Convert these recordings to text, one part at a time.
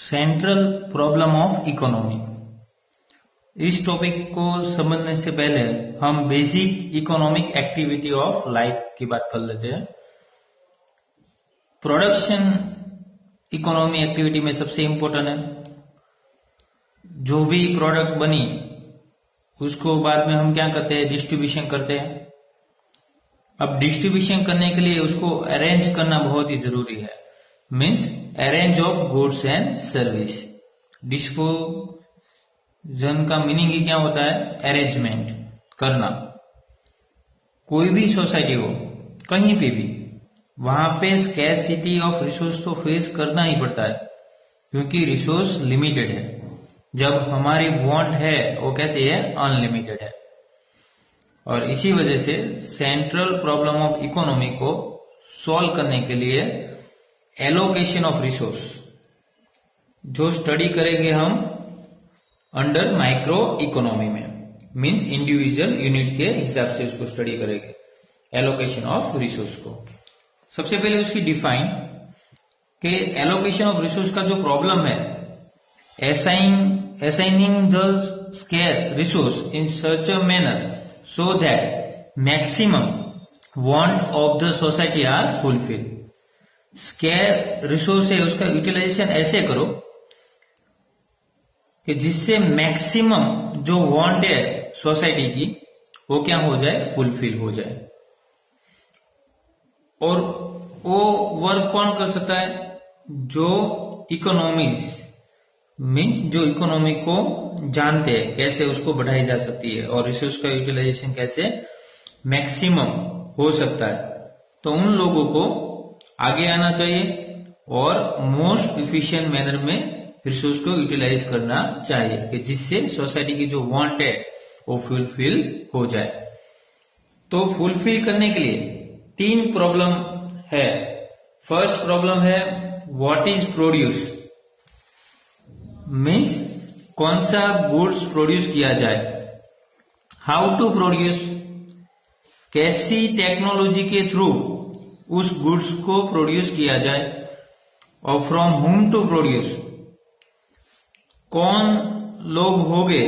Central problem of economy. इस topic को समझने से पहले हम basic economic activity of life की बात कर लेते हैं। प्रोडक्शन इकोनॉमी एक्टिविटी में सबसे इंपॉर्टेंट है, जो भी प्रोडक्ट बनी उसको बाद में हम क्या करते हैं, डिस्ट्रीब्यूशन करते हैं। अब डिस्ट्रीब्यूशन करने के लिए उसको अरेंज करना बहुत ही जरूरी है, means arrange of goods and service. डिस्पोजन का मीनिंग ही क्या होता है, अरेंजमेंट करना। कोई भी सोसाइटी हो, कहीं पे भी, वहां पे स्कैरसिटी ऑफ रिसोर्स तो फेस करना ही पड़ता है, क्योंकि रिसोर्स लिमिटेड है। जब हमारी वांट है वो कैसे है, अनलिमिटेड है। और इसी वजह से सेंट्रल प्रॉब्लम ऑफ इकोनॉमी को सॉल्व करने के लिए एलोकेशन ऑफ रिसोर्स, जो स्टडी करेंगे हम अंडर माइक्रो इकोनॉमी में, मींस इंडिविजुअल यूनिट के हिसाब से उसको स्टडी करेंगे एलोकेशन ऑफ रिसोर्स को। सबसे पहले उसकी डिफाइन कि एलोकेशन ऑफ रिसोर्स का जो प्रॉब्लम है, assigning the scarce resource in such a manner so that maximum want of the society are fulfilled। Square resource है उसका यूटिलाइजेशन ऐसे करो कि जिससे मैक्सिमम जो वांट है सोसाइटी की वो क्या हो जाए, फुलफिल हो जाए। और वो वर्क कौन कर सकता है, जो इकोनॉमीज मीन्स जो इकोनॉमी को जानते हैं कैसे उसको बढ़ाई जा सकती है और रिसोर्स का यूटिलाइजेशन कैसे मैक्सिमम हो सकता है। तो उन लोगों को आगे आना चाहिए और मोस्ट इफिशिएंट मैनर में रिसोर्स को यूटिलाइज करना चाहिए कि जिससे सोसाइटी की जो वांट है वो फुलफिल हो जाए। तो फुलफिल करने के लिए 3 प्रॉब्लम है। फर्स्ट प्रॉब्लम है व्हाट इज प्रोड्यूस, मीन्स कौन सा गुड्स प्रोड्यूस किया जाए। हाउ टू प्रोड्यूस, कैसी टेक्नोलॉजी के थ्रू उस गुड्स को प्रोड्यूस किया जाए। और फ्रॉम हुम टू प्रोड्यूस, कौन लोग होंगे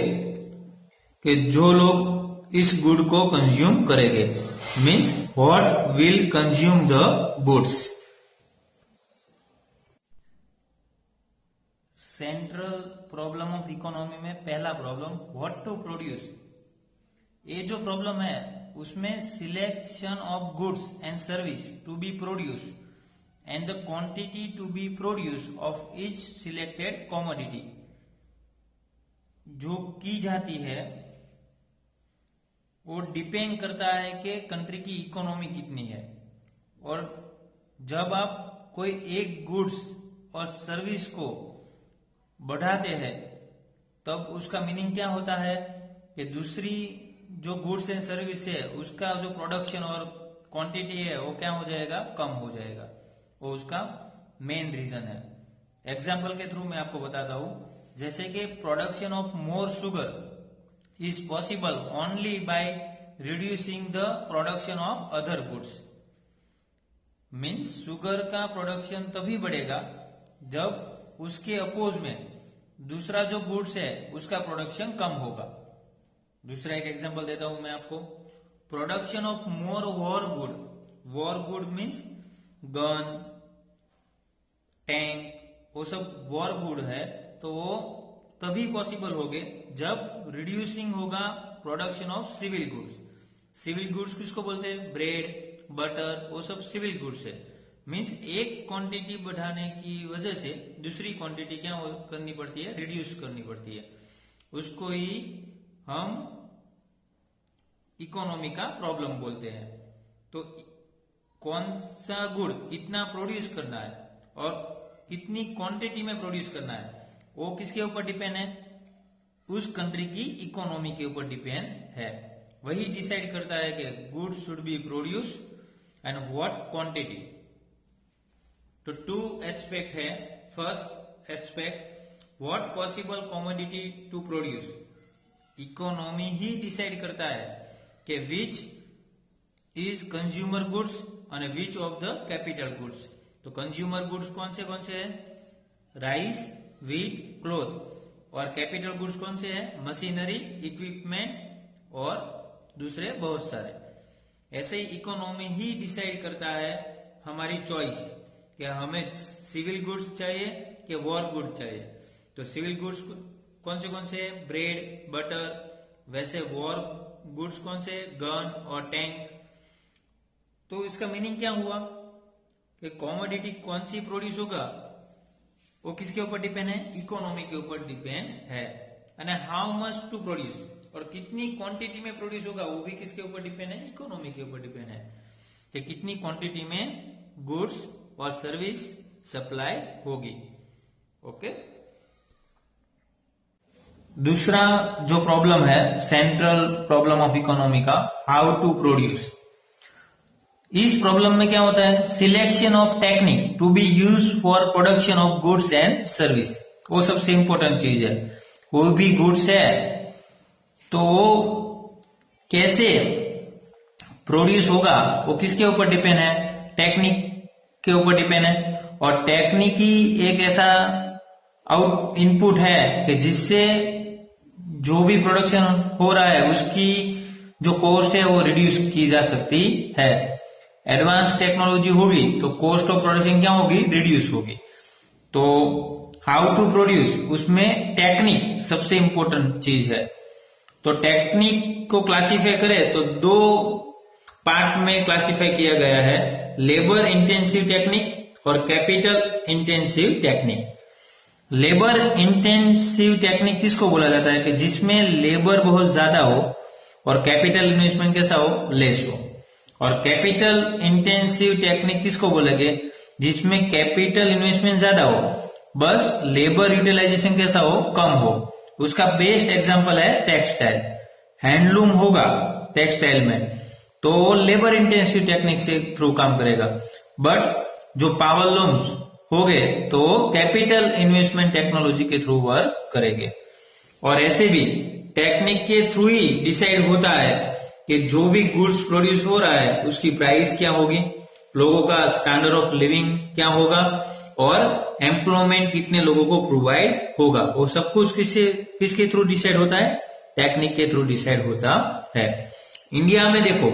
कि जो लोग इस गुड को कंज्यूम करेंगे, means what will consume the goods. Central problem of economy में पहला प्रॉब्लम व्हाट टू प्रोड्यूस। ये जो प्रॉब्लम है उसमें selection of goods and service to be produce and the quantity to be produce of each selected commodity जो की जाती है वो डिपेंड करता है कि कंट्री की इकोनॉमी कितनी है। और जब आप कोई एक गुड्स और सर्विस को बढ़ाते हैं तब उसका मीनिंग क्या होता है कि दूसरी जो गुड्स एंड सर्विस है उसका जो प्रोडक्शन और क्वांटिटी है वो क्या हो जाएगा, कम हो जाएगा। वो उसका मेन रीजन है। एग्जाम्पल के थ्रू मैं आपको बताता हूं, जैसे कि production of more sugar is possible only by reducing the production of other goods. Means sugar का प्रोडक्शन तभी बढ़ेगा जब उसके अपोज में दूसरा जो गुड्स है उसका प्रोडक्शन कम होगा। दूसरा एक एग्जांपल देता हूं मैं आपको, production of more war good. War good means gun, tank, वो सब वॉर गुड है, तो वो तभी पॉसिबल होगे जब रिड्यूसिंग होगा production of civil goods. Civil goods किसको बोलते हैं, ब्रेड, बटर, वो सब सिविल गुड्स है। मीन्स एक क्वांटिटी बढ़ाने की वजह से दूसरी क्वांटिटी क्या करनी पड़ती है, रिड्यूस करनी पड़ती है। उसको ही हम इकोनॉमी का प्रॉब्लम बोलते हैं। तो कौन सा गुड कितना प्रोड्यूस करना है और कितनी क्वांटिटी में प्रोड्यूस करना है वो किसके ऊपर डिपेंड है, उस कंट्री की इकोनॉमी के ऊपर डिपेंड है। वही डिसाइड करता है कि goods should be produce and what quantity. तो 2 एस्पेक्ट है। First aspect what possible commodity to produce. Economy ही डिसाइड करता है कि विच इज कंज्यूमर गुड्स और which of the capital goods. तो कंज्यूमर गुड्स कौन से हैं, राइस, व्हीट, क्लोथ। और कैपिटल गुड्स कौन से हैं? मशीनरी, इक्विपमेंट और दूसरे बहुत सारे। ऐसे ही इकोनॉमी ही डिसाइड करता है हमारी चॉइस कि हमें सिविल गुड्स चाहिए कि वॉर गुड्स चाहिए। तो सिविल गुड्स कौन से? Bread, butter. वैसे वॉर गुड्स कौन से? गन और टैंक। तो इसका मीनिंग क्या हुआ कि कॉमोडिटी कौन सी प्रोड्यूस होगा वो किसके ऊपर डिपेंड है? इकोनॉमी के ऊपर डिपेंड है। And how much to produce, और कितनी क्वांटिटी में प्रोड्यूस होगा वो भी किसके ऊपर डिपेंड है? इकोनॉमी के ऊपर डिपेंड है कि कितनी क्वांटिटी में गुड्स और सर्विस सप्लाई होगी। ओके। दूसरा जो प्रॉब्लम है, सेंट्रल प्रॉब्लम ऑफ इकोनॉमी का, हाउ टू प्रोड्यूस। इस प्रॉब्लम में क्या होता है? Selection of technique to be use for production of goods and service. वो सबसे इंपॉर्टेंट चीज है। कोई भी गुड्स है तो कैसे प्रोड्यूस होगा वो किसके ऊपर डिपेंड है? टेक्निक के ऊपर डिपेंड है। और टेक्निक ही एक ऐसा इनपुट है कि जिससे जो भी प्रोडक्शन हो रहा है उसकी जो कॉस्ट है वो रिड्यूस की जा सकती है। एडवांस टेक्नोलॉजी होगी तो कॉस्ट ऑफ प्रोडक्शन क्या होगी? रिड्यूस होगी। तो हाउ टू प्रोड्यूस, उसमें टेक्निक सबसे इंपॉर्टेंट चीज है। तो टेक्निक को क्लासिफाई करें तो दो पार्ट में क्लासिफाई किया गया है, लेबर इंटेंसिव टेक्निक और capital intensive technique. Labour intensive technique किसको बोला जाता है? कि जिसमें लेबर बहुत ज्यादा हो और कैपिटल इन्वेस्टमेंट कैसा हो? लेस हो। और कैपिटल इंटेंसिव टेक्निक किसको बोलेंगे? जिसमें कैपिटल इन्वेस्टमेंट ज्यादा हो, बस लेबर यूटिलाइजेशन कैसा हो? कम हो। उसका बेस्ट एग्जांपल है टेक्सटाइल। हैंडलूम होगा टेक्सटाइल में तो लेबर इंटेंसिव टेक्निक से थ्रू काम करेगा। बट जो पावर लूम्स हो गए तो कैपिटल इन्वेस्टमेंट टेक्नोलॉजी के थ्रू वर्क करेंगे। और ऐसे भी टेक्निक के थ्रू ही डिसाइड होता है कि जो भी गुड्स प्रोड्यूस हो रहा है उसकी प्राइस क्या होगी, लोगों का स्टैंडर्ड ऑफ लिविंग क्या होगा और एम्प्लॉयमेंट कितने लोगों को प्रोवाइड होगा। वो सब कुछ किसके थ्रू डिसाइड होता है? टेक्निक के थ्रू डिसाइड होता है। इंडिया में देखो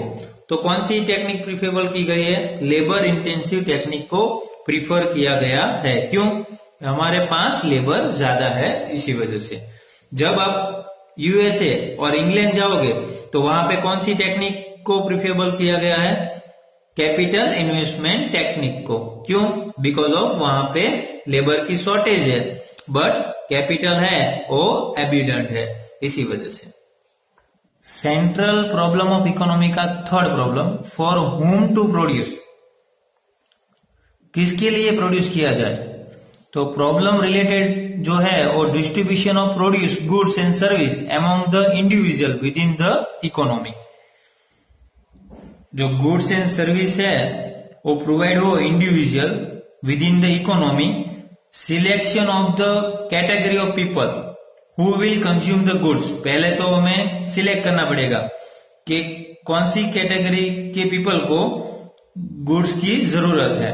तो कौन सी टेक्निक प्रिफरेबल की गई है? लेबर इंटेंसिव टेक्निक को प्रिफर किया गया है। क्यों? हमारे पास लेबर ज्यादा है, इसी वजह से। जब आप यूएसए और इंग्लैंड जाओगे तो वहां पे कौन सी टेक्निक को प्रिफरेबल किया गया है? कैपिटल इन्वेस्टमेंट टेक्निक को। क्यों? बिकॉज ऑफ वहां पे लेबर की शॉर्टेज है, बट कैपिटल है वो एबिडेंट है, इसी वजह से। सेंट्रल प्रॉब्लम ऑफ इकोनॉमी का third problem, for whom to produce. किसके लिए प्रोड्यूस किया जाए? तो प्रॉब्लम रिलेटेड जो है वो distribution of produce, goods and service among the individual with in the economy. जो गुड्स एंड सर्विस है वो प्रोवाइड हो individual with in the economy. Selection of the category of people who will consume the goods. पहले तो हमें select करना पड़ेगा कि कौन सी कैटेगरी के पीपल को गुड्स की जरूरत है।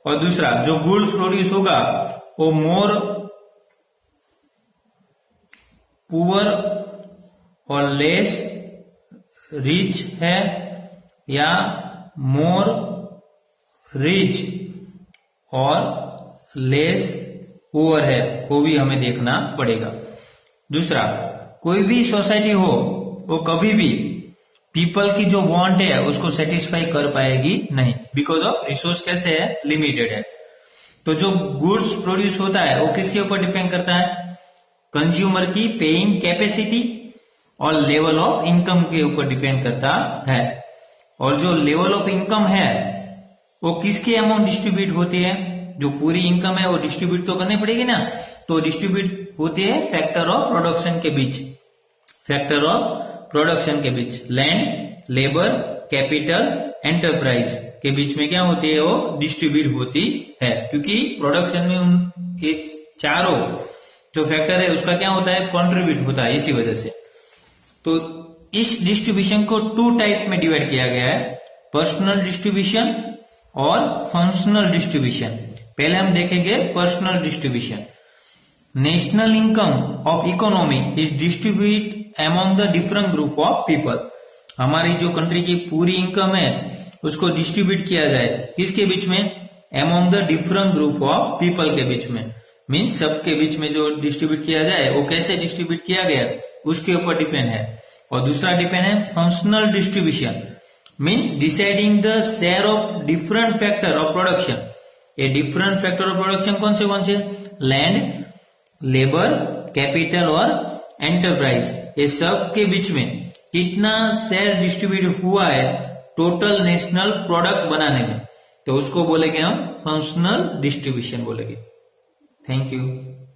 और दूसरा, जो गुड्स प्रोड्यूस होगा वो मोर पुअर और लेस रिच है या मोर रिच और लेस पुअर है, वो भी हमें देखना पड़ेगा। दूसरा, कोई भी सोसाइटी हो वो कभी भी पीपल की जो वांट है उसको सेटिस्फाई कर पाएगी नहीं, बिकॉज ऑफ रिसोर्स कैसे है? लिमिटेड है। तो जो गुड्स प्रोड्यूस होता है वो किसके ऊपर डिपेंड करता है? कंज्यूमर की पेइंग कैपेसिटी और लेवल ऑफ इनकम के ऊपर डिपेंड करता है। और जो लेवल ऑफ इनकम है वो किसके अमाउंट डिस्ट्रीब्यूट होती है? जो पूरी इनकम है वो डिस्ट्रीब्यूट तो करनी पड़ेगी ना, तो डिस्ट्रीब्यूट होती है फैक्टर ऑफ प्रोडक्शन के बीच। फैक्टर ऑफ प्रोडक्शन के बीच लैंड, लेबर, कैपिटल, एंटरप्राइज के बीच में क्या होती है? वो डिस्ट्रीब्यूट होती है, क्योंकि प्रोडक्शन में उन ये चारों जो फैक्टर है उसका क्या होता है? कंट्रीब्यूट होता है, इसी वजह से। तो इस डिस्ट्रीब्यूशन को टू टाइप में डिवाइड किया गया है, पर्सनल डिस्ट्रीब्यूशन और फंक्शनल डिस्ट्रीब्यूशन। पहले हम देखेंगे personal distribution. National income of economy is distribute among the different group of people. हमारी जो कंट्री की पूरी इनकम है उसको डिस्ट्रीब्यूट किया जाए किसके बीच में? Among the different group of people के बीच में, मीन्स सबके बीच में जो डिस्ट्रीब्यूट किया जाए वो कैसे डिस्ट्रीब्यूट किया गया उसके ऊपर डिपेंड है। और दूसरा डिपेंड है functional distribution, mean deciding the share of different factor of production. ये डिफरेंट फैक्टर ऑफ प्रोडक्शन कौन से? लैंड, लेबर, कैपिटल और एंटरप्राइज। ये सब के बीच में कितना शेयर डिस्ट्रीब्यूट हुआ है टोटल नेशनल प्रोडक्ट बनाने में, तो उसको बोलेंगे हम फंक्शनल डिस्ट्रीब्यूशन बोलेंगे। Thank you.